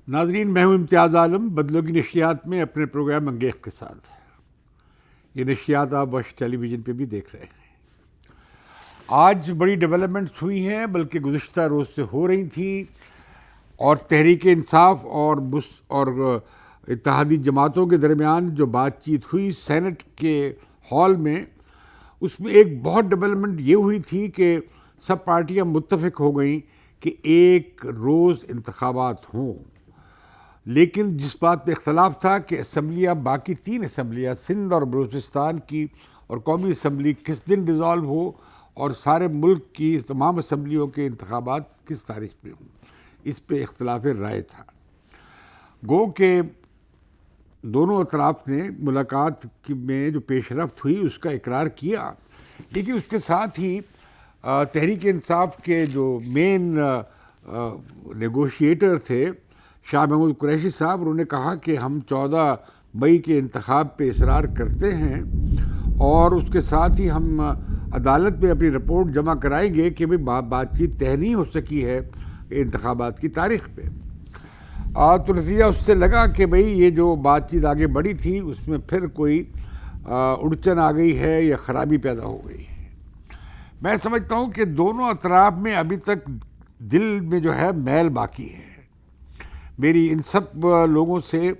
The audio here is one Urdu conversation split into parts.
ناظرین، میں ہوں امتیاز عالم بدلوں کی نشریات میں اپنے پروگرام انگیخت کے ساتھ. یہ نشریات آپ وش ٹیلی ویژن پہ بھی دیکھ رہے ہیں. آج بڑی ڈیولپمنٹس ہوئی ہیں، بلکہ گزشتہ روز سے ہو رہی تھیں، اور تحریک انصاف اور اتحادی جماعتوں کے درمیان جو بات چیت ہوئی سینٹ کے ہال میں، اس میں ایک بہت ڈیولپمنٹ یہ ہوئی تھی کہ سب پارٹیاں متفق ہو گئیں کہ ایک روز انتخابات ہوں. لیکن جس بات پہ اختلاف تھا کہ اسمبلیاں، باقی 3 اسمبلیاں سندھ اور بلوچستان کی اور قومی اسمبلی کس دن ڈیزالو ہو، اور سارے ملک کی تمام اسمبلیوں کے انتخابات کس تاریخ پہ ہوں، اس پہ اختلاف رائے تھا. گو کہ دونوں اطراف نے ملاقات میں جو پیش رفت ہوئی اس کا اقرار کیا، لیکن اس کے ساتھ ہی تحریک انصاف کے جو مین نیگوشیٹر تھے شاہ محمود قریشی صاحب، انہوں نے کہا کہ ہم 14 مئی کے انتخاب پہ اصرار کرتے ہیں، اور اس کے ساتھ ہی ہم عدالت میں اپنی رپورٹ جمع کرائیں گے کہ بات چیت طے نہیں ہو سکی ہے انتخابات کی تاریخ پہ. تو نتیجہ اس سے لگا کہ بھئی یہ جو بات چیت آگے بڑھی تھی اس میں پھر کوئی اڑچن آ گئی ہے یا خرابی پیدا ہو گئی ہے. میں سمجھتا ہوں کہ دونوں اطراف میں ابھی تک دل میں جو ہے میل باقی ہے. میری ان سب لوگوں سے،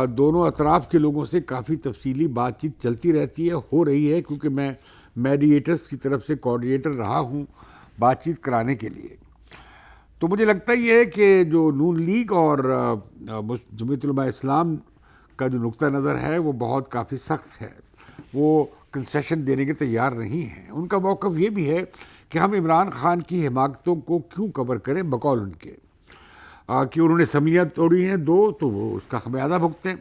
دونوں اطراف کے لوگوں سے کافی تفصیلی بات چیت چلتی رہتی ہے، ہو رہی ہے، کیونکہ میں میڈیٹرز کی طرف سے کوآرڈینیٹر رہا ہوں بات چیت کرانے کے لیے. تو مجھے لگتا یہ ہے کہ جو نون لیگ اور جمعیت علماء اسلام کا جو نقطہ نظر ہے وہ بہت کافی سخت ہے. وہ کنسیشن دینے کے تیار نہیں ہیں. ان کا موقف یہ بھی ہے کہ ہم عمران خان کی حماقتوں کو کیوں کور کریں، بقول ان کے کہ انہوں نے اسمبلیاں توڑی ہیں 2، تو وہ اس کا خمیازہ بھگتیں،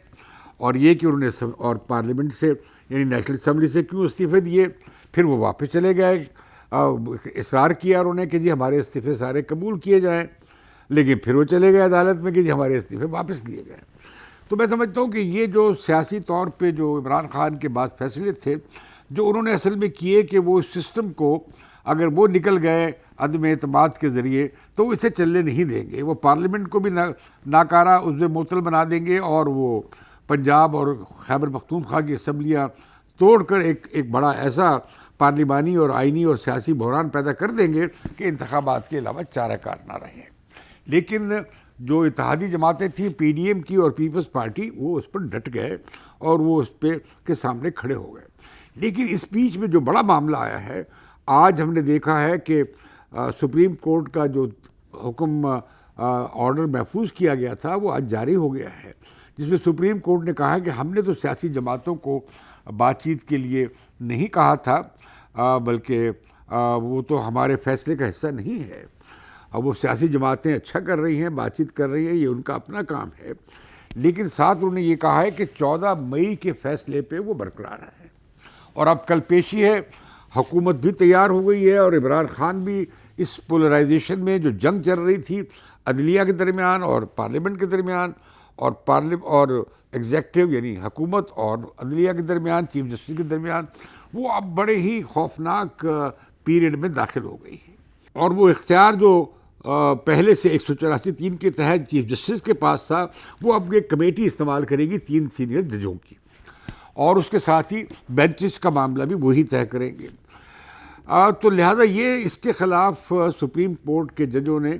اور یہ کہ انہوں نے اور پارلیمنٹ سے یعنی نیشنل اسمبلی سے کیوں استعفے دیے. پھر وہ واپس چلے گئے، اصرار کیا انہوں نے کہ جی ہمارے استعفے سارے قبول کیے جائیں، لیکن پھر وہ چلے گئے عدالت میں کہ جی ہمارے استعفے واپس لیے جائیں. تو میں سمجھتا ہوں کہ یہ جو سیاسی طور پہ جو عمران خان کے بعض فیصلے تھے جو انہوں نے اصل میں کیے، کہ وہ اس سسٹم کو اگر وہ نکل گئے عدم اعتماد کے ذریعے تو وہ اسے چلنے نہیں دیں گے. وہ پارلیمنٹ کو بھی ناکارہ عضو معطل بنا دیں گے، اور وہ پنجاب اور خیبر پختونخوا کی اسمبلیاں توڑ کر ایک بڑا ایسا پارلیمانی اور آئینی اور سیاسی بحران پیدا کر دیں گے کہ انتخابات کے علاوہ چارہ کار نہ رہے. لیکن جو اتحادی جماعتیں تھیں پی ڈی ایم کی اور پیپلز پارٹی، وہ اس پر ڈٹ گئے اور وہ اس پہ کے سامنے کھڑے ہو گئے. لیکن اس بیچ میں جو بڑا معاملہ آیا ہے، آج ہم نے دیکھا ہے کہ سپریم کورٹ کا جو حکم آرڈر محفوظ کیا گیا تھا وہ آج جاری ہو گیا ہے، جس میں سپریم کورٹ نے کہا کہ ہم نے تو سیاسی جماعتوں کو بات چیت کے لیے نہیں کہا تھا، بلکہ وہ تو ہمارے فیصلے کا حصہ نہیں ہے. وہ سیاسی جماعتیں اچھا کر رہی ہیں، بات چیت کر رہی ہیں، یہ ان کا اپنا کام ہے. لیکن ساتھ انہوں نے یہ کہا ہے کہ 14 مئی کے فیصلے پہ وہ برقرار ہے. اور اب کل پیشی ہے، حکومت بھی تیار ہو گئی ہے، اور عمران خان بھی اس پولرائزیشن میں جو جنگ چل رہی تھی عدلیہ کے درمیان اور پارلیمنٹ کے درمیان اور ایگزیکٹو یعنی حکومت اور عدلیہ کے درمیان، چیف جسٹس کے درمیان، وہ اب بڑے ہی خوفناک پیریڈ میں داخل ہو گئی ہے. اور وہ اختیار جو پہلے سے 184(3) کے تحت چیف جسٹس کے پاس تھا، وہ اب ایک کمیٹی استعمال کرے گی 3 سینئر ججوں کی، اور اس کے ساتھ ہی بینچز کا معاملہ بھی وہی طے کریں گے. تو لہذا یہ اس کے خلاف سپریم کورٹ کے ججوں نے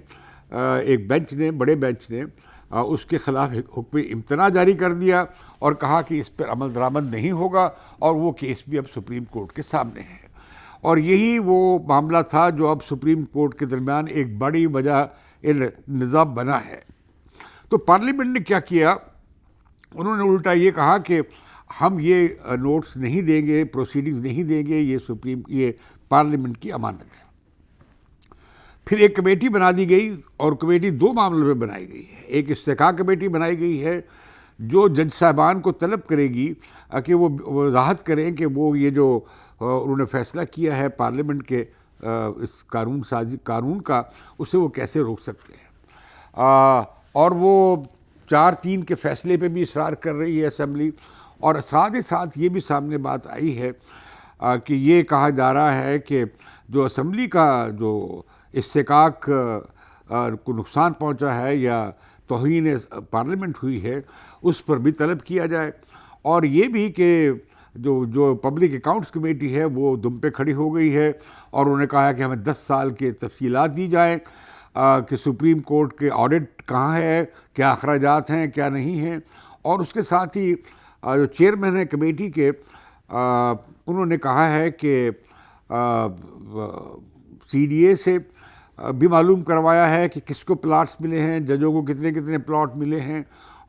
ایک بینچ نے، بڑے بینچ نے اس کے خلاف حکم امتناع جاری کر دیا اور کہا کہ اس پر عمل درآمد نہیں ہوگا، اور وہ کیس بھی اب سپریم کورٹ کے سامنے ہے. اور یہی وہ معاملہ تھا جو اب سپریم کورٹ کے درمیان ایک بڑی وجہ نظام بنا ہے. تو پارلیمنٹ نے کیا کیا، انہوں نے الٹا یہ کہا کہ ہم یہ نوٹس نہیں دیں گے، پروسیڈنگز نہیں دیں گے، یہ پارلیمنٹ کی امانت ہے. پھر ایک کمیٹی بنا دی گئی، اور کمیٹی 2 معاملوں میں بنائی گئی ہے. ایک استحقاق کمیٹی بنائی گئی ہے جو جج صاحبان کو طلب کرے گی کہ وہ وضاحت کریں کہ وہ یہ جو انہوں نے فیصلہ کیا ہے پارلیمنٹ کے اس قانون کا، اسے وہ کیسے روک سکتے ہیں. اور وہ 4-3 کے فیصلے پہ بھی اصرار کر رہی ہے اسمبلی. اور ساتھ ہی ساتھ یہ بھی سامنے بات آئی ہے کہ یہ کہا جا رہا ہے کہ جو اسمبلی کا جو استحقاق کو نقصان پہنچا ہے یا توہین پارلیمنٹ ہوئی ہے اس پر بھی طلب کیا جائے، اور یہ بھی کہ جو پبلک اکاؤنٹس کمیٹی ہے وہ دم پہ کھڑی ہو گئی ہے، اور انہوں نے کہا ہے کہ ہمیں 10 سال کے تفصیلات دی جائیں کہ سپریم کورٹ کے آڈٹ کہاں ہے، کیا اخراجات ہیں، کیا نہیں ہیں، اور اس کے ساتھ ہی جو چیئرمین ہے کمیٹی کے انہوں نے کہا ہے کہ سی ڈی اے سے بھی معلوم کروایا ہے کہ کس کو پلاٹس ملے ہیں، ججوں کو کتنے کتنے پلاٹ ملے ہیں،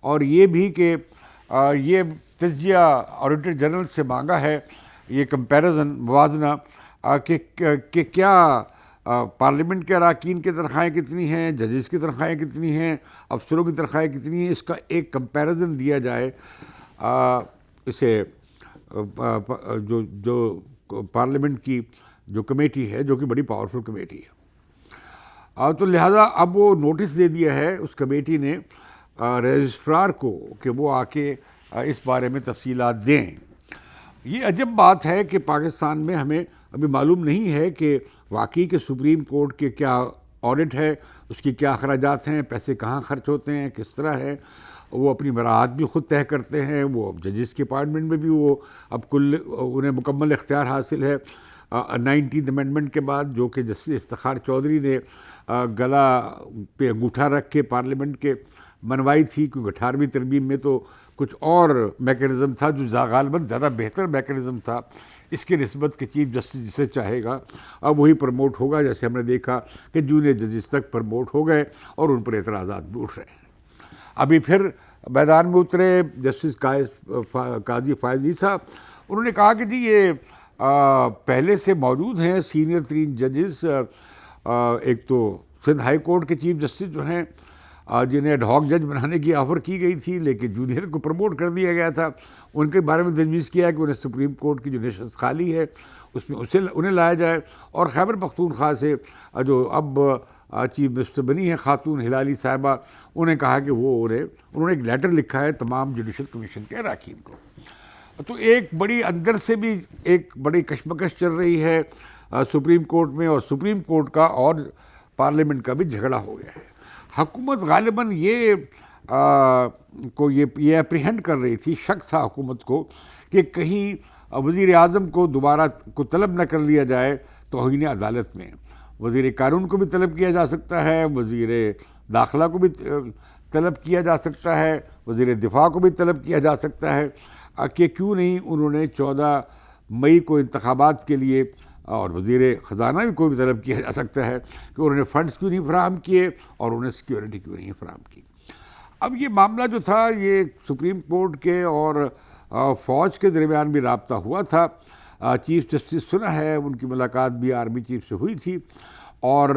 اور یہ بھی کہ یہ تجزیہ آڈیٹر جنرل سے مانگا ہے یہ کمپیریزن موازنہ کہ کیا پارلیمنٹ کے اراکین کی تنخواہیں کتنی ہیں، ججز کی تنخواہیں کتنی ہیں، افسروں کی تنخواہیں کتنی ہیں، اس کا ایک کمپیریزن دیا جائے اسے جو پارلیمنٹ کی جو کمیٹی ہے جو کہ بڑی پاورفل کمیٹی ہے۔ تو لہٰذا اب وہ نوٹس دے دیا ہے اس کمیٹی نے رجسٹرار کو کہ وہ آ کے اس بارے میں تفصیلات دیں۔ یہ عجب بات ہے کہ پاکستان میں ہمیں ابھی معلوم نہیں ہے کہ واقعی کہ سپریم کورٹ کے کیا آڈٹ ہے، اس کی کیا اخراجات ہیں، پیسے کہاں خرچ ہوتے ہیں، کس طرح ہے، وہ اپنی مراعات بھی خود طے کرتے ہیں، وہ ججز کے اپائنٹمنٹ میں بھی وہ اب انہیں مکمل اختیار حاصل ہے 19 امینڈمنٹ کے بعد، جو کہ جسٹس افتخار چودھری نے گلا پہ انگوٹھا رکھ کے پارلیمنٹ کے منوائی تھی، کیونکہ 18ویں ترمیم میں تو کچھ اور میکینزم تھا جو غالباً زیادہ بہتر میکینزم تھا اس کے نسبت کہ چیف جسٹس جسے چاہے گا اب وہی پروموٹ ہوگا، جیسے ہم نے دیکھا کہ جونیئر ججز تک پروموٹ ہو گئے اور ان پر اعتراضات بھی اٹھ رہے ہیں۔ ابھی پھر میدان میں اترے جسٹس قاضی فائز عیسیٰ، انہوں نے کہا کہ جی یہ پہلے سے موجود ہیں سینئر ترین ججز، ایک تو سندھ ہائی کورٹ کے چیف جسٹس جو ہیں جنہیں ایڈ ہاک جج بنانے کی آفر کی گئی تھی لیکن جونیئر کو پروموٹ کر دیا گیا تھا، ان کے بارے میں تجویز کیا کہ انہیں سپریم کورٹ کی جو نشست خالی ہے اس میں انہیں لایا جائے، اور خیبر پختونخوا سے جو اب چیف منسٹر بنی ہیں خاتون ہلالی صاحبہ، انہیں کہا کہ انہوں نے ایک لیٹر لکھا ہے تمام جوڈیشل کمیشن کے اراکین کو۔ تو ایک بڑی اندر سے بھی ایک بڑی کشمکش چل رہی ہے سپریم کورٹ میں، اور سپریم کورٹ کا اور پارلیمنٹ کا بھی جھگڑا ہو گیا ہے۔ حکومت غالباً یہ اپریہنڈ کر رہی تھی، شک تھا حکومت کو کہ کہیں وزیر اعظم کو دوبارہ کو طلب نہ کر لیا جائے توہین عدالت میں۔ وزیر قانون کو بھی طلب کیا جا سکتا ہے، وزیر داخلہ کو بھی طلب کیا جا سکتا ہے، وزیر دفاع کو بھی طلب کیا جا سکتا ہے کہ کیوں نہیں انہوں نے 14 مئی کو انتخابات کے لیے، اور وزیر خزانہ بھی کو بھی طلب کیا جا سکتا ہے کہ انہوں نے فنڈز کیوں نہیں فراہم کیے اور انہیں سیکیورٹی کیوں نہیں فراہم کی۔ اب یہ معاملہ جو تھا یہ سپریم کورٹ کے اور فوج کے درمیان بھی رابطہ ہوا تھا۔ چیف جسٹس سنا ہے ان کی ملاقات بھی آرمی چیف سے ہوئی تھی، اور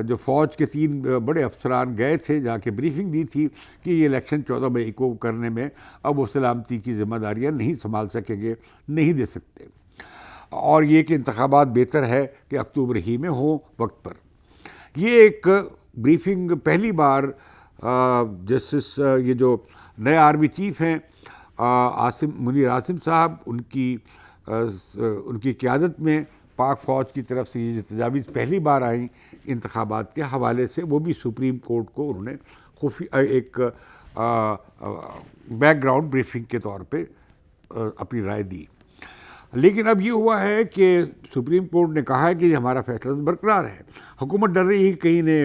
جو فوج کے 3 بڑے افسران گئے تھے جا کے بریفنگ دی تھی کہ یہ الیکشن 14 مئی کو کرنے میں اب وہ سلامتی کی ذمہ داریاں نہیں سنبھال سکیں گے، نہیں دے سکتے، اور یہ کہ انتخابات بہتر ہے کہ اکتوبر ہی میں ہوں وقت پر۔ یہ ایک بریفنگ پہلی بار جسٹس یہ جو نئے آرمی چیف ہیں منیر عاصم صاحب، ان کی قیادت میں پاک فوج کی طرف سے یہ جو تجاویز پہلی بار آئیں انتخابات کے حوالے سے، وہ بھی سپریم کورٹ کو انہوں نے خفیہ ایک بیک گراؤنڈ بریفنگ کے طور پہ اپنی رائے دی۔ لیکن اب یہ ہوا ہے کہ سپریم کورٹ نے کہا ہے کہ یہ ہمارا فیصلہ برقرار ہے۔ حکومت ڈر رہی ہے کہیں نے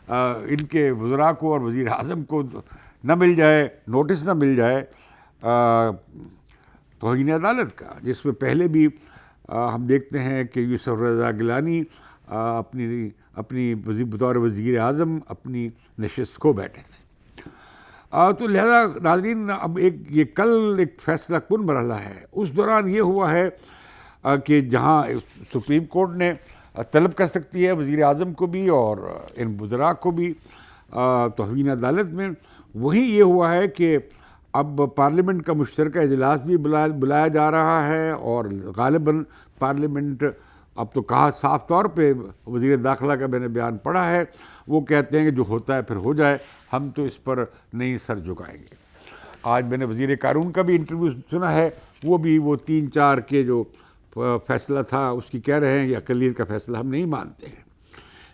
ان کے وزراء کو اور وزیر اعظم کو نہ مل جائے، نوٹس نہ مل جائے توہین عدالت کا، جس میں پہلے بھی ہم دیکھتے ہیں کہ یوسف رضا گیلانی اپنی بطور وزیر اعظم اپنی نشست کھو بیٹھے تھے۔ تو لہذا ناظرین اب یہ کل ایک فیصلہ کن مرحلہ ہے۔ اس دوران یہ ہوا ہے کہ جہاں سپریم کورٹ نے طلب کر سکتی ہے وزیر اعظم کو بھی اور ان وزراء کو بھی توہین عدالت میں، وہیں یہ ہوا ہے کہ اب پارلیمنٹ کا مشترکہ اجلاس بھی بلایا جا رہا ہے، اور غالباً پارلیمنٹ اب تو کہا صاف طور پہ وزیر داخلہ کا میں نے بیان پڑھا ہے، وہ کہتے ہیں کہ جو ہوتا ہے پھر ہو جائے، ہم تو اس پر نہیں سر جھکائیں گے۔ آج میں نے وزیر قانون کا بھی انٹرویو سنا ہے، وہ بھی وہ 3-4 کے جو فیصلہ تھا اس کی کہہ رہے ہیں کہ اقلیت کا فیصلہ ہم نہیں مانتے ہیں۔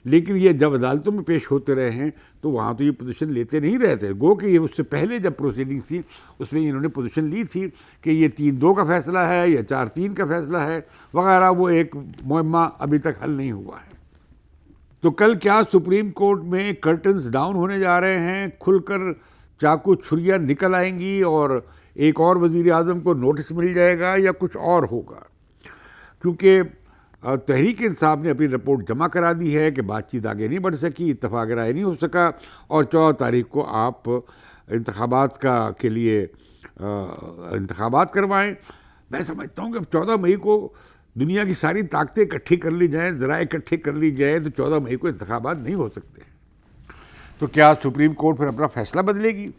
لیکن یہ جب عدالتوں میں پیش ہوتے رہے ہیں تو وہاں تو یہ پوزیشن لیتے نہیں رہتے. گو کہ یہ اس سے پہلے جب پروسیڈنگ تھی اس میں انہوں نے پوزیشن لی تھی کہ یہ 3-2 کا فیصلہ ہے یا 4-3 کا فیصلہ ہے وغیرہ. وہ ایک معمہ ابھی تک حل نہیں ہوا ہے. تو کل کیا سپریم کورٹ میں کرٹنز ڈاؤن ہونے جا رہے ہیں, کھل کر چاقو چھریاں نکل آئیں گی اور ایک اور وزیر اعظم کو نوٹس مل جائے گا, یا کچھ اور ہوگا؟ کیونکہ تحریک انصاف نے اپنی رپورٹ جمع کرا دی ہے کہ بات چیت آگے نہیں بڑھ سکی, اتفاق رائے نہیں ہو سکا, اور 14 تاریخ کو آپ انتخابات کے لیے انتخابات کروائیں. میں سمجھتا ہوں کہ اب 14 مئی کو دنیا کی ساری طاقتیں اکٹھی کر لی جائیں, ذرائع اکٹھے کر لی جائیں, تو 14 مئی کو انتخابات نہیں ہو سکتے. تو کیا سپریم کورٹ پھر اپنا فیصلہ بدلے گی؟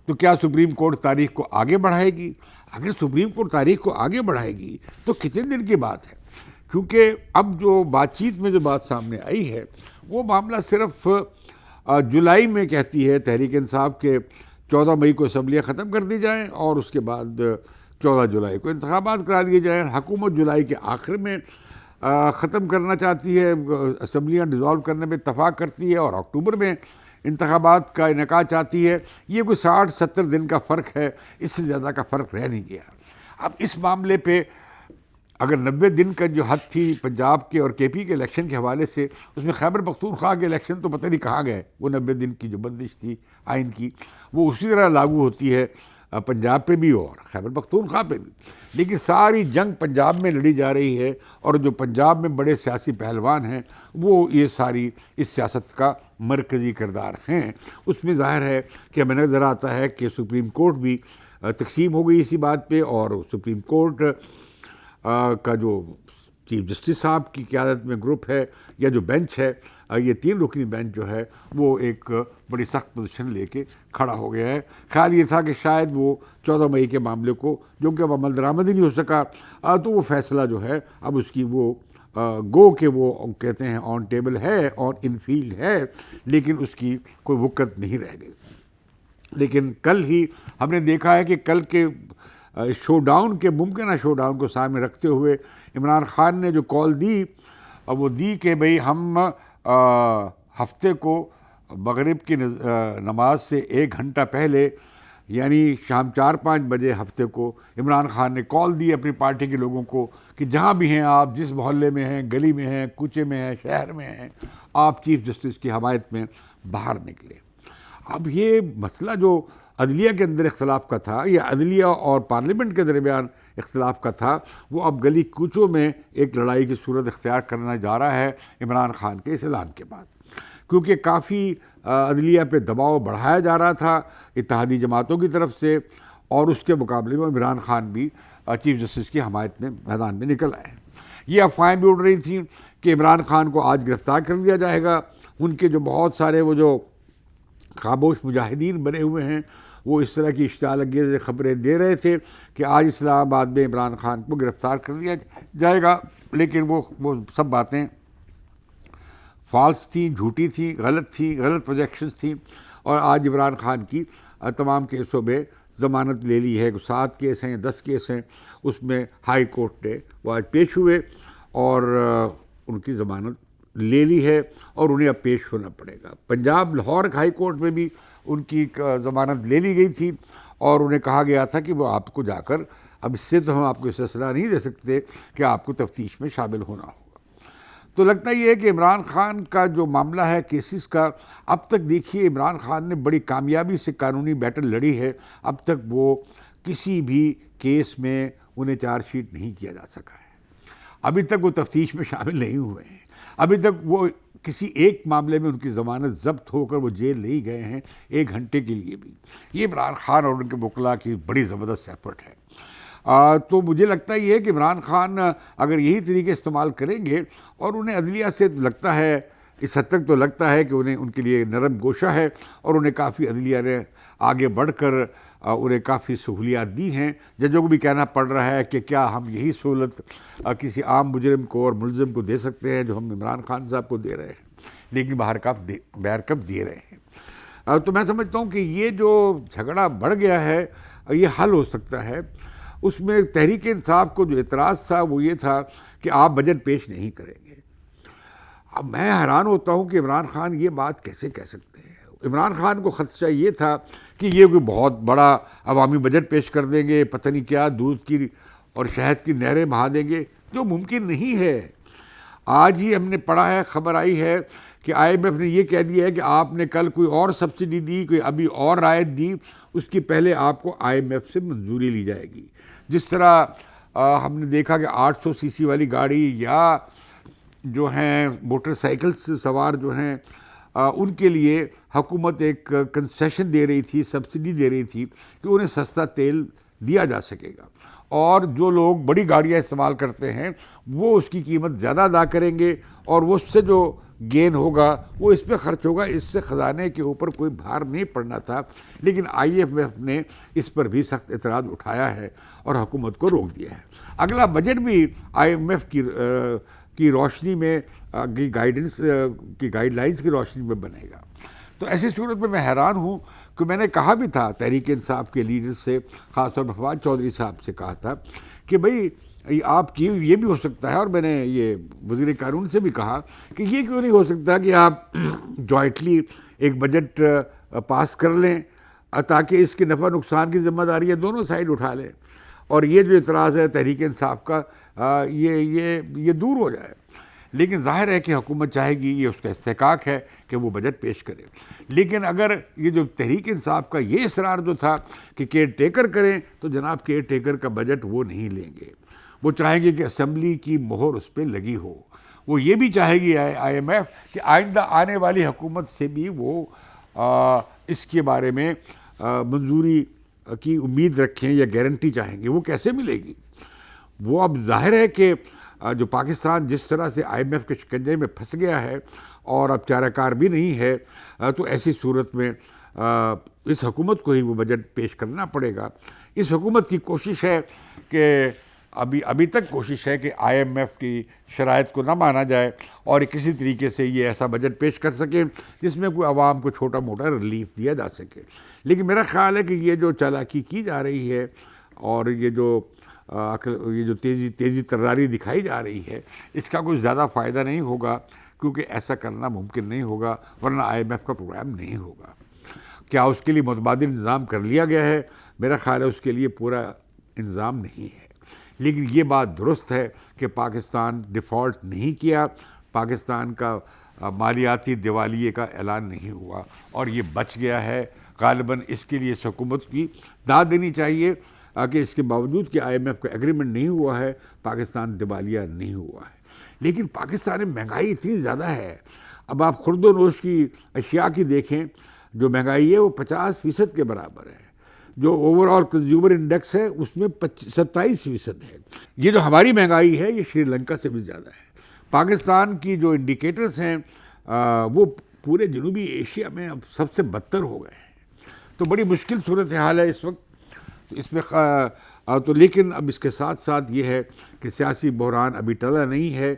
تو کیا سپریم کورٹ تاریخ کو آگے بڑھائے گی؟ اگر سپریم کورٹ تاریخ کو آگے بڑھائے گی تو کتنے دن کی بات ہے؟ کیونکہ اب جو بات چیت میں جو بات سامنے آئی ہے وہ معاملہ صرف جولائی میں کہتی ہے تحریک انصاف کے 14 مئی کو اسمبلیاں ختم کر دی جائیں اور اس کے بعد 14 جولائی کو انتخابات کرا دیے جائیں. حکومت جولائی کے آخر میں ختم کرنا چاہتی ہے, اسمبلیاں ڈیزالو کرنے میں اتفاق کرتی ہے, اور اکتوبر میں انتخابات کا انعقاد چاہتی ہے. یہ کوئی 60-70 دن کا فرق ہے, اس سے زیادہ کا فرق رہ نہیں گیا. اب اس معاملے پہ اگر 90 دن کا جو حد تھی پنجاب کے اور کے پی کے الیکشن کے حوالے سے, اس میں خیبر پختونخوا کے الیکشن تو پتہ نہیں کہاں گئے. وہ 90 دن کی جو بندش تھی آئین کی, وہ اسی طرح لاگو ہوتی ہے پنجاب پہ بھی اور خیبر پختونخوا پہ بھی. لیکن ساری جنگ پنجاب میں لڑی جا رہی ہے, اور جو پنجاب میں بڑے سیاسی پہلوان ہیں وہ یہ ساری اس سیاست کا مرکزی کردار ہیں. اس میں ظاہر ہے کہ ہمیں نظر آتا ہے کہ سپریم کورٹ بھی تقسیم ہو گئی اسی بات پہ, اور سپریم کورٹ کا جو چیف جسٹس صاحب کی قیادت میں گروپ ہے یا جو بینچ ہے, یہ 3 رکنی بینچ جو ہے وہ ایک بڑی سخت پوزیشن لے کے کھڑا ہو گیا ہے. خیال یہ تھا کہ شاید وہ 14 مئی کے معاملے کو, جو کہ اب عمل درآمد ہی نہیں ہو سکا, تو وہ فیصلہ جو ہے اب اس کی وہ گو کہ وہ کہتے ہیں آن ٹیبل ہے اور ان فیلڈ ہے, لیکن اس کی کوئی وقت نہیں رہ گئی. لیکن کل ہی ہم نے دیکھا ہے کہ کل کے شو ڈاؤن کے ممکنہ شو ڈاؤن کو سامنے رکھتے ہوئے عمران خان نے جو کال دی وہ دی کہ بھئی ہم ہفتے کو مغرب کی نماز سے 1 گھنٹہ پہلے, یعنی شام 4-5 بجے ہفتے کو عمران خان نے کال دی اپنی پارٹی کے لوگوں کو کہ جہاں بھی ہیں آپ, جس محلے میں ہیں, گلی میں ہیں, کوچے میں ہیں, شہر میں ہیں, آپ چیف جسٹس کی حمایت میں باہر نکلے. اب یہ مسئلہ جو عدلیہ کے اندر اختلاف کا تھا یا عدلیہ اور پارلیمنٹ کے درمیان اختلاف کا تھا, وہ اب گلی کوچوں میں ایک لڑائی کی صورت اختیار کرنا جا رہا ہے عمران خان کے اس اعلان کے بعد. کیونکہ کافی عدلیہ پہ دباؤ بڑھایا جا رہا تھا اتحادی جماعتوں کی طرف سے, اور اس کے مقابلے میں عمران خان بھی چیف جسٹس کی حمایت میں میدان میں نکل آئے. یہ افواہیں بھی اڑ رہی تھیں کہ عمران خان کو آج گرفتار کر لیا جائے گا. ان کے جو بہت سارے وہ جو خاموش مجاہدین بنے ہوئے ہیں وہ اس طرح کی اشتعال انگیز خبریں دے رہے تھے کہ آج اسلام آباد میں عمران خان کو گرفتار کر لیا جائے گا, لیکن وہ سب باتیں فالس تھیں, جھوٹی تھی, غلط پروجیکشنز تھیں. اور آج عمران خان کی تمام کیسوں میں ضمانت لے لی ہے. 7 کیس ہیں, 10 کیس ہیں, اس میں ہائی کورٹ نے وہ آج پیش ہوئے اور ان کی ضمانت لے لی ہے اور انہیں اب پیش ہونا پڑے گا. پنجاب لاہور ہائی کورٹ میں بھی ان کی ضمانت لے لی گئی تھی اور انہیں کہا گیا تھا کہ وہ آپ کو جا کر, اب اس سے تو ہم آپ کو اس صلاح نہیں دے سکتے کہ آپ کو تفتیش میں شامل ہونا ہوگا. تو لگتا یہ ہے کہ عمران خان کا جو معاملہ ہے کیسز کا, اب تک دیکھیے عمران خان نے بڑی کامیابی سے قانونی بیٹل لڑی ہے. اب تک وہ کسی بھی کیس میں انہیں چارج شیٹ نہیں کیا جا سکا ہے, ابھی تک وہ تفتیش میں شامل نہیں ہوئے ہیں, ابھی تک وہ کسی ایک معاملے میں ان کی ضمانت ضبط ہو کر وہ جیل نہیں گئے ہیں 1 گھنٹے کے لیے بھی. یہ عمران خان اور ان کے وکلاء کی بڑی زبردست ایفرٹ ہے. تو مجھے لگتا یہ ہے کہ عمران خان اگر یہی طریقے استعمال کریں گے, اور انہیں عدلیہ سے لگتا ہے, اس حد تک تو لگتا ہے کہ انہیں ان کے لیے نرم گوشہ ہے, اور انہیں کافی عدلیہ نے آگے بڑھ کر انہیں کافی سہولیات دی ہیں. ججوں کو بھی کہنا پڑ رہا ہے کہ کیا ہم یہی سہولت کسی عام مجرم کو اور ملزم کو دے سکتے ہیں جو ہم عمران خان صاحب کو دے رہے ہیں, لیکن باہر کب دے رہے ہیں. تو میں سمجھتا ہوں کہ یہ جو جھگڑا بڑھ گیا ہے یہ حل ہو سکتا ہے. اس میں تحریک انصاف کو جو اعتراض تھا وہ یہ تھا کہ آپ بجٹ پیش نہیں کریں گے. اب میں حیران ہوتا ہوں کہ عمران خان یہ بات کیسے کہہ سکتے ہیں. عمران خان کو خدشہ یہ تھا کہ یہ کوئی بہت بڑا عوامی بجٹ پیش کر دیں گے، پتہ نہیں کیا دودھ کی اور شہد کی نہریں بہا دیں گے، جو ممکن نہیں ہے. آج ہی ہم نے پڑھا ہے، خبر آئی ہے کہ آئی ایم ایف نے یہ کہہ دیا ہے کہ آپ نے کل کوئی اور سبسڈی دی، کوئی ابھی اور رعایت دی، اس کی پہلے آپ کو آئی ایم ایف سے منظوری لی جائے گی. جس طرح ہم نے دیکھا کہ 800 سی سی والی گاڑی یا جو ہیں موٹر سائیکل سے سوار جو ہیں ان کے لیے حکومت ایک کنسیشن دے رہی تھی، سبسڈی دے رہی تھی کہ انہیں سستا تیل دیا جا سکے گا، اور جو لوگ بڑی گاڑیاں استعمال کرتے ہیں وہ اس کی قیمت زیادہ ادا کریں گے، اور وہ اس سے جو گین ہوگا وہ اس پہ خرچ ہوگا. اس سے خزانے کے اوپر کوئی بھار نہیں پڑنا تھا. لیکن آئی ایم ایف نے اس پر بھی سخت اعتراض اٹھایا ہے اور حکومت کو روک دیا ہے. اگلا بجٹ بھی آئی ایم ایف کی روشنی میں کی گائیڈنس کی گائیڈ لائنس کی روشنی میں بنے گا. تو ایسی صورت میں حیران ہوں کہ میں نے کہا بھی تھا تحریک انصاف کے لیڈر سے، خاص طور پر فواد چودھری صاحب سے کہا تھا کہ بھئی آپ کی یہ بھی ہو سکتا ہے، اور میں نے یہ وزیر قانون سے بھی کہا کہ یہ کیوں نہیں ہو سکتا کہ آپ جوائنٹلی ایک بجٹ پاس کر لیں تاکہ اس کے نفع نقصان کی ذمہ داریاں دونوں سائڈ اٹھا لیں، اور یہ جو اعتراض ہے تحریک انصاف کا یہ دور ہو جائے. لیکن ظاہر ہے کہ حکومت چاہے گی، یہ اس کا استحقاق ہے کہ وہ بجٹ پیش کرے. لیکن اگر یہ جو تحریک انصاف کا یہ اصرار جو تھا کہ کیئر ٹیکر کریں، تو جناب کیئر ٹیکر کا بجٹ وہ نہیں لیں گے. وہ چاہیں گے کہ اسمبلی کی مہر اس پہ لگی ہو. وہ یہ بھی چاہے گی آئی ایم ایف کہ آئندہ آنے والی حکومت سے بھی وہ اس کے بارے میں منظوری کی امید رکھیں یا گارنٹی چاہیں گے. وہ کیسے ملے گی؟ وہ اب ظاہر ہے کہ جو پاکستان جس طرح سے آئی ایم ایف کے شکنجے میں پھنس گیا ہے اور اب چارہ کار بھی نہیں ہے، تو ایسی صورت میں اس حکومت کو ہی وہ بجٹ پیش کرنا پڑے گا. اس حکومت کی کوشش ہے کہ ابھی تک کوشش ہے کہ آئی ایم ایف کی شرائط کو نہ مانا جائے اور کسی طریقے سے یہ ایسا بجٹ پیش کر سکے جس میں کوئی عوام کو چھوٹا موٹا ریلیف دیا جا سکے. لیکن میرا خیال ہے کہ یہ جو چالاکی کی جا رہی ہے اور یہ جو تیزی تراری دکھائی جا رہی ہے، اس کا کوئی زیادہ فائدہ نہیں ہوگا، کیونکہ ایسا کرنا ممکن نہیں ہوگا، ورنہ آئی ایم ایف کا پروگرام نہیں ہوگا. کیا اس کے لیے متبادل انتظام کر لیا گیا ہے؟ میرا خیال ہے اس کے لیے پورا انتظام نہیں ہے. لیکن یہ بات درست ہے کہ پاکستان ڈیفالٹ نہیں کیا، پاکستان کا مالیاتی دیوالیے کا اعلان نہیں ہوا، اور یہ بچ گیا ہے. غالباً اس کے لیے اس حکومت کی داد دینی چاہیے کہ اس کے باوجود کہ آئی ایم ایف کا ایگریمنٹ نہیں ہوا ہے، پاکستان دیوالیہ نہیں ہوا ہے. لیکن پاکستان میں مہنگائی اتنی زیادہ ہے. اب آپ خرد و نوش کی اشیاء کی دیکھیں، جو مہنگائی ہے وہ 50% کے برابر ہے. جو اوور آل کنزیومر انڈیکس ہے اس میں 27% ہے. یہ جو ہماری مہنگائی ہے یہ شری لنکا سے بھی زیادہ ہے. پاکستان کی جو انڈیکیٹرز ہیں وہ پورے جنوبی ایشیا میں اب سب سے بدتر ہو گئے ہیں. تو بڑی مشکل صورتحال ہے اس وقت. اس میں لیکن اب اس کے ساتھ ساتھ یہ ہے کہ سیاسی بحران ابھی ٹلا نہیں ہے.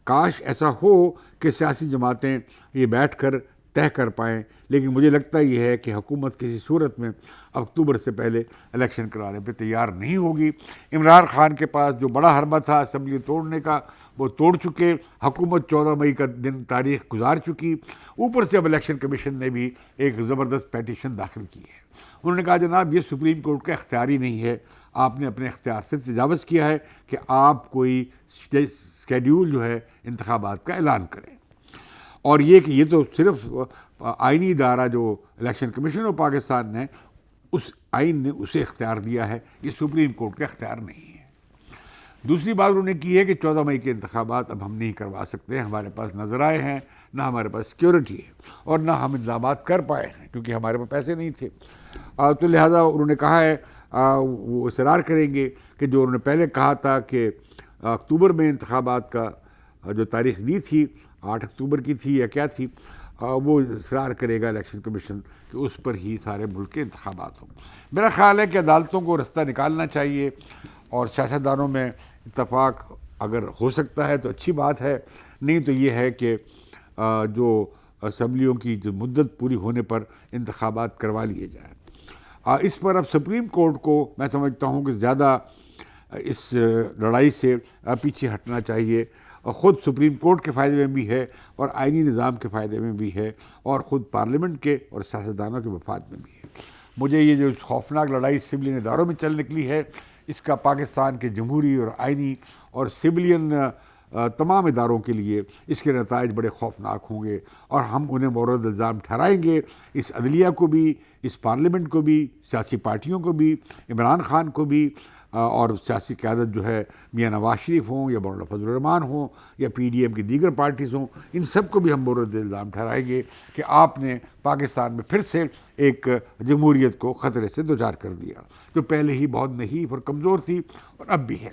کاش ایسا ہو کہ سیاسی جماعتیں یہ بیٹھ کر طے کر پائیں، لیکن مجھے لگتا یہ ہے کہ حکومت کسی صورت میں اکتوبر سے پہلے الیکشن کرانے پہ تیار نہیں ہوگی. عمران خان کے پاس جو بڑا حربہ تھا اسمبلی توڑنے کا وہ توڑ چکے، حکومت 14 مئی کا دن تاریخ گزار چکی. اوپر سے اب الیکشن کمیشن نے بھی ایک زبردست پیٹیشن داخل کی ہے. انہوں نے کہا جناب یہ سپریم کورٹ کا اختیار ہی نہیں ہے، آپ نے اپنے اختیار سے تجاوز کیا ہے کہ آپ کوئی اسکیڈیول جو ہے انتخابات کا اعلان کریں. اور یہ کہ یہ تو صرف آئینی ادارہ جو الیکشن کمیشن آف پاکستان نے اس آئین نے اسے اختیار دیا ہے، یہ سپریم کورٹ کا اختیار نہیں ہے. دوسری بات انہوں نے کی ہے کہ 14 مئی کے انتخابات اب ہم نہیں کروا سکتے ہیں، ہمارے پاس نظر آئے ہیں، نہ ہمارے پاس سیکیورٹی ہے اور نہ ہم انتظامات کر پائے ہیں کیونکہ ہمارے پاس پیسے نہیں تھے. تو لہٰذا انہوں نے کہا ہے وہ اصرار کریں گے کہ جو انہوں نے پہلے کہا تھا کہ اکتوبر میں انتخابات کا جو تاریخ دی تھی 8 اکتوبر کی تھی یا کیا تھی، وہ اصرار کرے گا الیکشن کمیشن کہ اس پر ہی سارے ملک کے انتخابات ہوں. میرا خیال ہے کہ عدالتوں کو رستہ نکالنا چاہیے اور سیاستدانوں میں اتفاق اگر ہو سکتا ہے تو اچھی بات ہے، نہیں تو یہ ہے کہ جو اسمبلیوں کی جو مدت پوری ہونے پر انتخابات کروا لیے جائیں. اس پر اب سپریم کورٹ کو میں سمجھتا ہوں کہ زیادہ اس لڑائی سے پیچھے ہٹنا چاہیے خود سپریم کورٹ کے فائدے میں بھی ہے اور آئینی نظام کے فائدے میں بھی ہے اور خود پارلیمنٹ کے اور سیاستدانوں کے مفاد میں بھی ہے۔ مجھے یہ جو خوفناک لڑائی سویلین اداروں میں چل نکلی ہے، اس کا پاکستان کے جمہوری اور آئینی اور سویلین تمام اداروں کے لیے اس کے نتائج بڑے خوفناک ہوں گے، اور ہم انہیں مورد الزام ٹھہرائیں گے، اس عدلیہ کو بھی، اس پارلیمنٹ کو بھی، سیاسی پارٹیوں کو بھی، عمران خان کو بھی، اور سیاسی قیادت جو ہے میاں نواز شریف ہوں یا مولانا فضل الرحمان ہوں یا پی ڈی ایم کی دیگر پارٹیز ہوں، ان سب کو بھی ہم مورد الزام ٹھہرائیں گے کہ آپ نے پاکستان میں پھر سے ایک جمہوریت کو خطرے سے دوچار کر دیا، جو پہلے ہی بہت نحیف اور کمزور تھی اور اب بھی ہے۔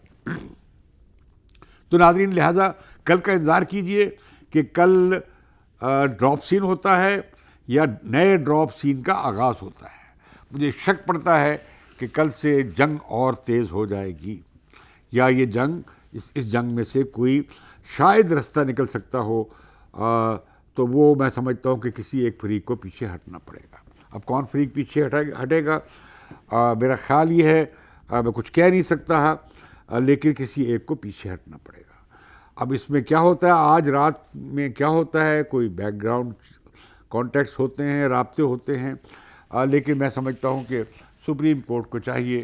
تو ناظرین، لہٰذا کل کا انتظار کیجئے کہ کل ڈراپ سین ہوتا ہے یا نئے ڈراپ سین کا آغاز ہوتا ہے۔ مجھے شک پڑتا ہے کہ کل سے جنگ اور تیز ہو جائے گی، یا یہ جنگ اس جنگ میں سے کوئی شاید رستہ نکل سکتا ہو، تو وہ میں سمجھتا ہوں کہ کسی ایک فریق کو پیچھے ہٹنا پڑے گا۔ اب کون فریق پیچھے ہٹے گا، میرا خیال یہ ہے، میں کچھ کہہ نہیں سکتا، لیکن کسی ایک کو پیچھے ہٹنا پڑے گا۔ اب اس میں کیا ہوتا ہے، آج رات میں کیا ہوتا ہے، کوئی بیک گراؤنڈ کانٹیکٹس ہوتے ہیں، رابطے ہوتے ہیں، لیکن میں سمجھتا ہوں کہ سپریم کورٹ کو چاہیے،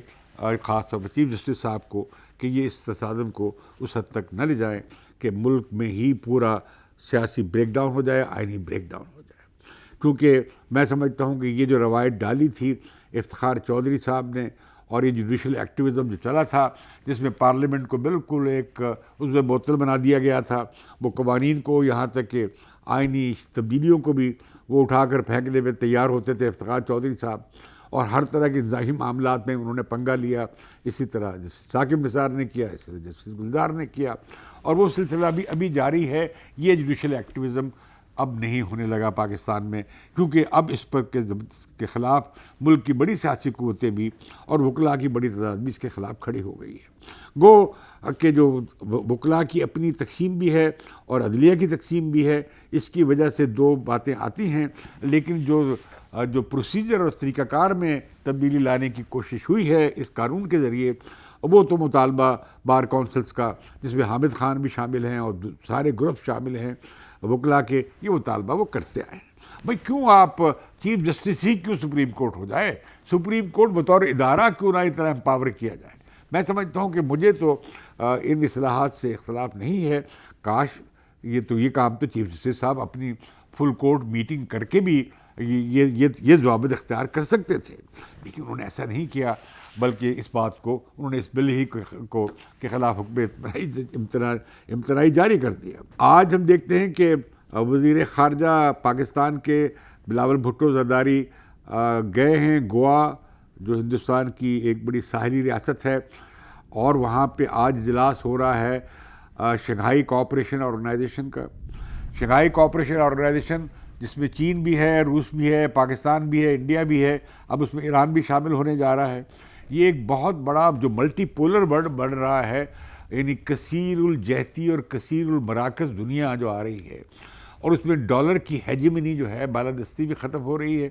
خاص طور پر چیف جسٹس صاحب کو، کہ یہ اس تصادم کو اس حد تک نہ لے جائیں کہ ملک میں ہی پورا سیاسی بریک ڈاؤن ہو جائے، آئینی بریک ڈاؤن ہو جائے۔ کیونکہ میں سمجھتا ہوں کہ یہ جو روایت ڈالی تھی افتخار چودھری صاحب نے، اور یہ جوڈیشل ایکٹیویزم جو چلا تھا، جس میں پارلیمنٹ کو بالکل ایک اس میں بوتل بنا دیا گیا تھا، وہ قوانین کو، یہاں تک کہ آئینی تبدیلیوں کو بھی وہ اٹھا کر پھینکنے میں تیار ہوتے تھے افتخار چودھری صاحب، اور ہر طرح کے انتظامی معاملات میں انہوں نے پنگا لیا، اسی طرح جسٹس ثاقب نثار نے کیا، اسی طرح جسٹس گلزار نے کیا، اور وہ سلسلہ ابھی جاری ہے۔ یہ جوڈیشل ایکٹیویزم اب نہیں ہونے لگا پاکستان میں، کیونکہ اب اس پر کے خلاف ملک کی بڑی سیاسی قوتیں بھی اور وکلاء کی بڑی تعداد بھی اس کے خلاف کھڑی ہو گئی ہے۔ گو کہ جو وکلاء کی اپنی تقسیم بھی ہے اور عدلیہ کی تقسیم بھی ہے، اس کی وجہ سے دو باتیں آتی ہیں، لیکن جو پروسیجر اور طریقہ کار میں تبدیلی لانے کی کوشش ہوئی ہے اس قانون کے ذریعے، وہ تو مطالبہ بار کونسلز کا، جس میں حامد خان بھی شامل ہیں اور سارے گروپ شامل ہیں وکلاء کے، یہ مطالبہ وہ کرتے آئے ہیں۔ بھئی کیوں آپ چیف جسٹس ہی کیوں سپریم کورٹ ہو جائے، سپریم کورٹ بطور ادارہ کیوں نہ اتنا امپاور کیا جائے۔ میں سمجھتا ہوں کہ مجھے تو ان اصلاحات سے اختلاف نہیں ہے، کاش یہ کام تو چیف جسٹس صاحب اپنی فل کورٹ میٹنگ کر کے بھی یہ ضوابط اختیار کر سکتے تھے، لیکن انہوں نے ایسا نہیں کیا، بلکہ اس بات کو انہوں نے اس بل ہی کے خلاف حکم امتناعی جاری کر دیا۔ آج ہم دیکھتے ہیں کہ وزیر خارجہ پاکستان کے بلاول بھٹو زرداری گئے ہیں گوا، جو ہندوستان کی ایک بڑی ساحلی ریاست ہے، اور وہاں پہ آج اجلاس ہو رہا ہے شنگھائی کوآپریشن آرگنائزیشن کا۔ شنگھائی کوآپریشن آرگنائزیشن جس میں چین بھی ہے، روس بھی ہے، پاکستان بھی ہے، انڈیا بھی ہے، اب اس میں ایران بھی شامل ہونے جا رہا ہے۔ یہ ایک بہت بڑا جو ملٹی پولر ورلڈ بڑھ رہا ہے، یعنی کثیر الجہتی اور کثیر المراکز دنیا جو آ رہی ہے، اور اس میں ڈالر کی ہیجمنی جو ہے، بالادستی بھی ختم ہو رہی ہے،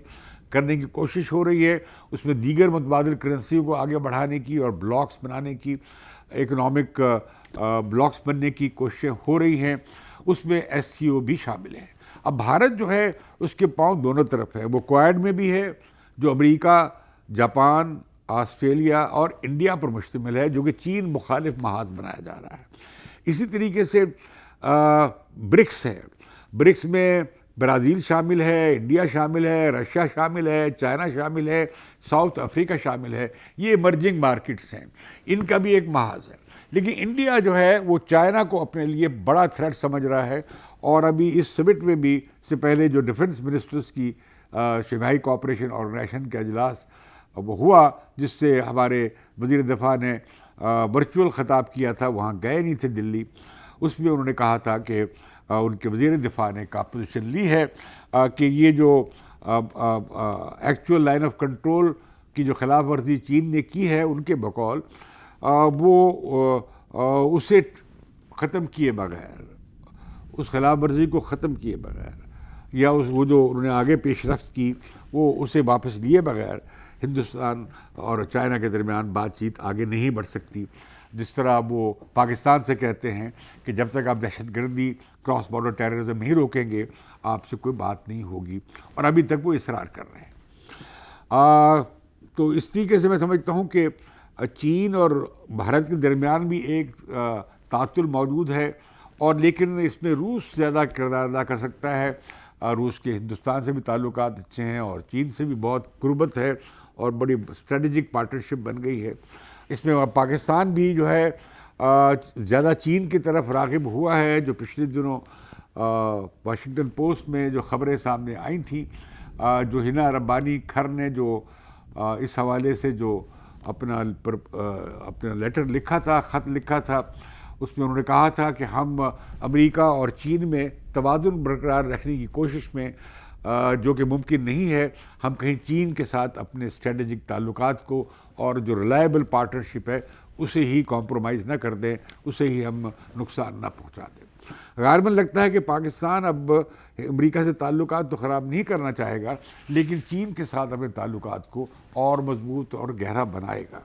کرنے کی کوشش ہو رہی ہے، اس میں دیگر متبادل کرنسیوں کو آگے بڑھانے کی اور بلاکس بنانے کی، اکنامک بلاکس بننے کی کوششیں ہو رہی ہیں، اس میں ایس سی او بھی شامل ہے۔ اب بھارت جو ہے اس کے پاؤں دونوں طرف ہے، وہ کوائڈ میں بھی ہے جو امریکہ، جاپان، آسٹریلیا اور انڈیا پر مشتمل ہے، جو کہ چین مخالف محاذ بنایا جا رہا ہے۔ اسی طریقے سے برکس ہے، برکس میں برازیل شامل ہے، انڈیا شامل ہے، رشیا شامل ہے، چائنا شامل ہے، ساؤتھ افریقہ شامل ہے، یہ ایمرجنگ مارکیٹس ہیں، ان کا بھی ایک محاذ ہے۔ لیکن انڈیا جو ہے وہ چائنا کو اپنے لیے بڑا تھریٹ سمجھ رہا ہے، اور ابھی اس سمٹ میں بھی سے پہلے جو ڈیفنس منسٹرز کی شنگھائی کوآپریشن آرگنائزیشن کا اجلاس وہ ہوا، جس سے ہمارے وزیر دفاع نے ورچوئل خطاب کیا تھا، وہاں گئے نہیں تھے دلی، اس میں انہوں نے کہا تھا کہ ان کے وزیر دفاع نے کا پوزیشن لی ہے کہ یہ جو ایکچوئل لائن آف کنٹرول کی جو خلاف ورزی چین نے کی ہے، ان کے بقول وہ اسے ختم کیے بغیر، اس خلاف ورزی کو ختم کیے بغیر، یا وہ جو انہوں نے آگے پیش رفت کی وہ اسے واپس لیے بغیر ہندوستان اور چائنا کے درمیان بات چیت آگے نہیں بڑھ سکتی۔ جس طرح وہ پاکستان سے کہتے ہیں کہ جب تک آپ دہشت گردی کراس بارڈر ٹیررزم نہیں روکیں گے آپ سے کوئی بات نہیں ہوگی، اور ابھی تک وہ اصرار کر رہے ہیں۔ تو اس طریقے سے میں سمجھتا ہوں کہ چین اور بھارت کے درمیان بھی ایک تعطل موجود ہے، اور لیکن اس میں روس زیادہ کردار ادا کر سکتا ہے۔ روس کے ہندوستان سے بھی تعلقات اچھے ہیں اور چین سے بھی بہت قربت ہے اور بڑی اسٹریٹجک پارٹنرشپ بن گئی ہے۔ اس میں پاکستان بھی جو ہے زیادہ چین کی طرف راغب ہوا ہے، جو پچھلے دنوں واشنگٹن پوسٹ میں جو خبریں سامنے آئی تھیں، جو ہنا ربانی کھر نے جو اس حوالے سے جو اپنا لیٹر لکھا تھا، خط لکھا تھا، اس میں انہوں نے کہا تھا کہ ہم امریکہ اور چین میں توازن برقرار رکھنے کی کوشش میں، جو کہ ممکن نہیں ہے، ہم کہیں چین کے ساتھ اپنے اسٹریٹجک تعلقات کو اور جو ریلائبل پارٹنرشپ ہے اسے ہی کمپرومائز نہ کر دیں، اسے ہی ہم نقصان نہ پہنچا دیں۔ غالباً لگتا ہے کہ پاکستان اب امریکہ سے تعلقات تو خراب نہیں کرنا چاہے گا، لیکن چین کے ساتھ اپنے تعلقات کو اور مضبوط اور گہرا بنائے گا۔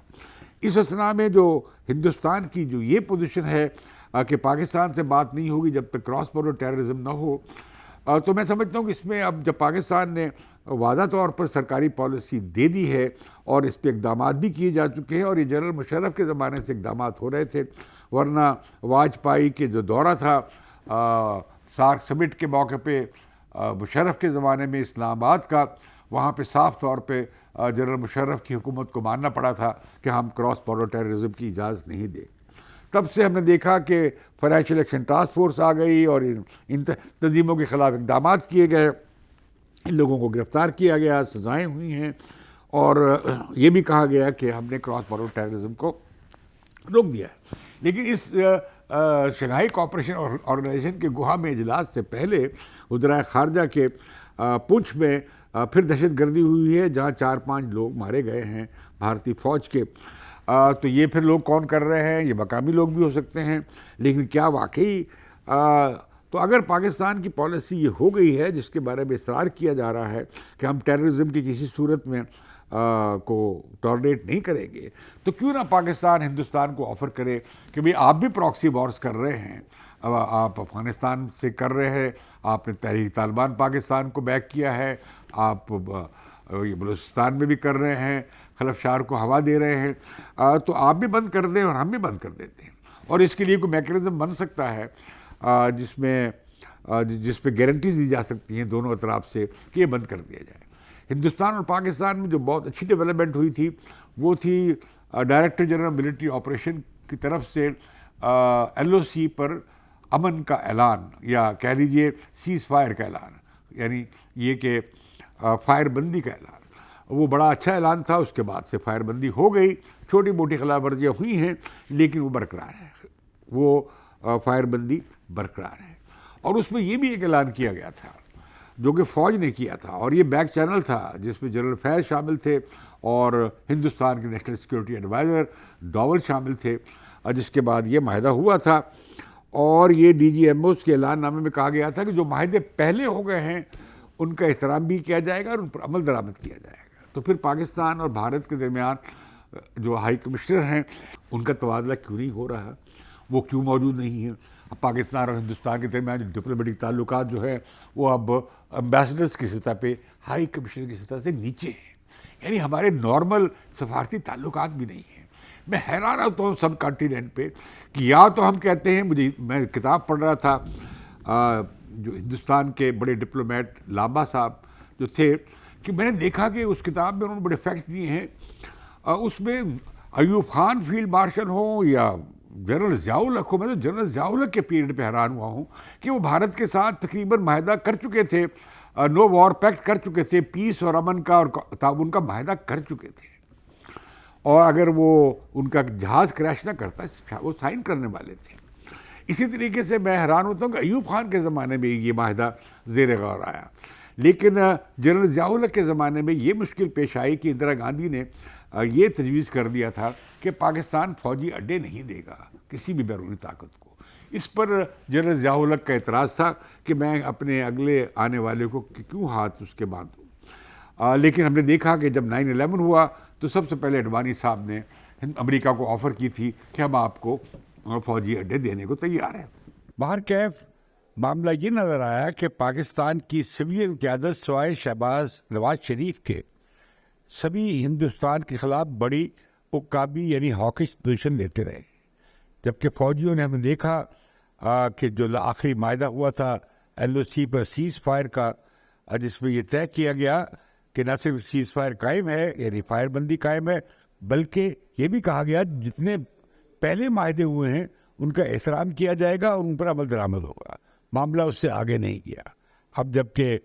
اس اثناء میں جو ہندوستان کی جو یہ پوزیشن ہے کہ پاکستان سے بات نہیں ہوگی جب تک کراس بارڈر ٹیررزم نہ ہو، تو میں سمجھتا ہوں کہ اس میں اب جب پاکستان نے واضح طور پر سرکاری پالیسی دے دی ہے اور اس پہ اقدامات بھی کیے جا چکے ہیں، اور یہ جنرل مشرف کے زمانے سے اقدامات ہو رہے تھے، ورنہ واجپائی کے جو دورہ تھا سارک سمٹ کے موقع پہ مشرف کے زمانے میں اسلام آباد کا، وہاں پہ صاف طور پہ جنرل مشرف کی حکومت کو ماننا پڑا تھا کہ ہم کراس بارڈر ٹیررزم کی اجازت نہیں دیں۔ تب سے ہم نے دیکھا کہ فائنینشیل ایکشن ٹاسک فورس آ گئی اور ان تنظیموں کے خلاف اقدامات کیے گئے، ان لوگوں کو گرفتار کیا گیا، سزائیں ہوئی ہیں، اور یہ بھی کہا گیا کہ ہم نے کراس بارڈر ٹیررزم کو روک دیا ہے۔ لیکن اس شنگھائی کوآپریشن آرگنائزیشن کے گوہا میں اجلاس سے پہلے وزرائے خارجہ کے پونچھ میں پھر دہشت گردی ہوئی ہے، جہاں 4-5 لوگ مارے گئے ہیں بھارتی فوج کے۔ تو یہ پھر لوگ کون کر رہے ہیں؟ یہ مقامی لوگ بھی ہو سکتے ہیں، لیکن کیا واقعی تو اگر پاکستان کی پالیسی یہ ہو گئی ہے جس کے بارے میں اصرار کیا جا رہا ہے کہ ہم ٹیررزم کی کسی صورت میں کو ٹالریٹ نہیں کریں گے، تو کیوں نہ پاکستان ہندوستان کو آفر کرے کہ بھئی آپ بھی پراکسی وارز کر رہے ہیں، آپ افغانستان سے کر رہے ہیں، آپ نے تحریک طالبان پاکستان کو بیک کیا ہے، آپ یہ بلوچستان میں بھی کر رہے ہیں، خلفشار کو ہوا دے رہے ہیں، تو آپ بھی بند کر دیں اور ہم بھی بند کر دیتے ہیں۔ اور اس کے لیے کوئی میکینزم بن سکتا ہے جس پہ گارنٹیز دی جا سکتی ہیں دونوں اطراف سے کہ یہ بند کر دیا جائے۔ ہندوستان اور پاکستان میں جو بہت اچھی ڈیولپمنٹ ہوئی تھی وہ تھی ڈائریکٹر جنرل ملٹری آپریشن کی طرف سے ایل او سی پر امن کا اعلان، یا کہہ لیجیے سیز فائر کا اعلان، یعنی یہ کہ فائر بندی کا اعلان۔ وہ بڑا اچھا اعلان تھا، اس کے بعد سے فائر بندی ہو گئی، چھوٹی موٹی خلاف ورزیاں ہوئی ہیں لیکن وہ برقرار ہے، وہ فائر بندی برقرار ہے۔ اور اس میں یہ بھی ایک اعلان کیا گیا تھا جو کہ فوج نے کیا تھا، اور یہ بیک چینل تھا جس میں جنرل فیض شامل تھے اور ہندوستان کے نیشنل سیکورٹی ایڈوائزر ڈاول شامل تھے، جس کے بعد یہ معاہدہ ہوا تھا۔ اور یہ ڈی جی ایم اوز کے اعلان نامے میں کہا گیا تھا کہ جو معاہدے پہلے ہو گئے ہیں ان کا احترام بھی کیا جائے گا اور ان پر عمل درآمد کیا جائے گا۔ تو پھر پاکستان اور بھارت کے درمیان جو ہائی کمشنر ہیں ان کا تبادلہ کیوں نہیں ہو رہا؟ وہ کیوں موجود نہیں ہیں؟ اب پاکستان اور ہندوستان کے درمیان جو ڈپلومیٹک تعلقات جو ہے وہ اب امبیسڈرز کی سطح پہ ہائی کمشنر کی سطح سے نیچے ہیں، یعنی ہمارے نارمل سفارتی تعلقات بھی نہیں ہیں۔ میں حیران ہوتا ہوں سب کانٹیننٹ پہ کہ یا تو ہم کہتے ہیں، میں کتاب پڑھ رہا تھا جو ہندوستان کے بڑے ڈپلومیٹ لامبا صاحب جو تھے، کہ میں نے دیکھا کہ اس کتاب میں انہوں نے بڑے فیکٹس دیے ہیں، اس میں ایوب خان فیلڈ مارشل ہوں یا جنرل ضیاء الحق ہو، میں تو جنرل ضیاء الحق کے پیریڈ پہ حیران ہوا ہوں کہ وہ بھارت کے ساتھ تقریباً معاہدہ کر چکے تھے، نو وار پیکٹ کر چکے تھے، پیس اور امن کا اور تعاون کا معاہدہ کر چکے تھے، اور اگر وہ ان کا جہاز کریش نہ کرتا وہ سائن کرنے والے تھے۔ اسی طریقے سے میں حیران ہوتا ہوں کہ ایوب خان کے زمانے میں یہ معاہدہ زیر غور آیا، لیکن جنرل ضیاء الحق کے زمانے میں یہ مشکل پیش آئی کہ اندرا گاندھی نے یہ تجویز کر دیا تھا کہ پاکستان فوجی اڈے نہیں دے گا کسی بھی بیرونی طاقت کو۔ اس پر جنرل ضیاء الحق کا اعتراض تھا کہ میں اپنے اگلے آنے والے کو کیوں ہاتھ اس کے باندھوں۔ لیکن ہم نے دیکھا کہ جب 9/11 ہوا تو سب سے پہلے اڈوانی صاحب نے امریکہ کو آفر کی تھی کہ ہم آپ کو فوجی اڈے دینے کو تیار ہیں۔ باہر کیف معاملہ یہ نظر آیا کہ پاکستان کی سویلین قیادت سوائے شہباز نواز شریف کے سبھی ہندوستان کے خلاف بڑی عقابی یعنی ہاکش پوزیشن لیتے رہے، جبکہ فوجیوں نے ہم نے دیکھا کہ جو آخری معاہدہ ہوا تھا ایل او سی پر سیز فائر کا، جس میں یہ طے کیا گیا کہ نہ صرف سیز فائر قائم ہے یعنی فائر بندی قائم ہے، بلکہ یہ بھی کہا گیا جتنے پہلے معاہدے ہوئے ہیں ان کا احترام کیا جائے گا اور ان پر عمل درآمد ہوگا۔ معاملہ اس سے آگے نہیں گیا۔ اب جب کہ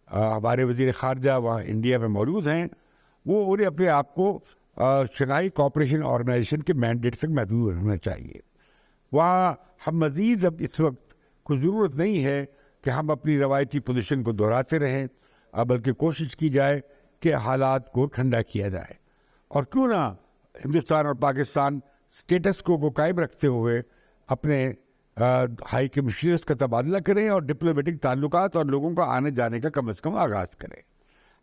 ہمارے وزیر خارجہ وہاں انڈیا میں موجود ہیں، وہ انہیں اپنے آپ کو شنگھائی کوآپریشن آرگنائزیشن کے مینڈیٹ تک محدود ہونا چاہیے۔ وہاں ہم مزید اب اس وقت کوئی ضرورت نہیں ہے کہ ہم اپنی روایتی پوزیشن کو دہراتے رہیں، بلکہ کوشش کی جائے کہ حالات کو ٹھنڈا کیا جائے، اور کیوں نہ ہندوستان اور پاکستان اسٹیٹس کو قائم رکھتے ہوئے اپنے ہائی کمشنرز کا تبادلہ کریں اور ڈپلومیٹک تعلقات اور لوگوں کا آنے جانے کا کم از کم آغاز کریں۔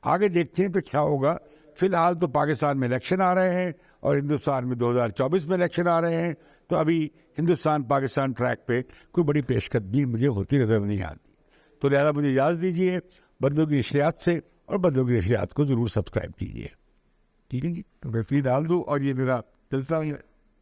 آگے دیکھتے ہیں پھر کیا ہوگا۔ فی الحال تو پاکستان میں الیکشن آ رہے ہیں اور ہندوستان میں 2024 میں الیکشن آ رہے ہیں، تو ابھی ہندوستان پاکستان ٹریک پہ کوئی بڑی پیش قدمی مجھے ہوتی نظر نہیں آتی۔ تو لہٰذا مجھے اجازت دیجیے بدلوں کی نشریات سے، اور بدلوں کی نشریات کو ضرور سبسکرائب کیجیے۔ ٹھیک ہے جی، تو میں فری ڈال دوں، اور یہ میرا چلتا ہے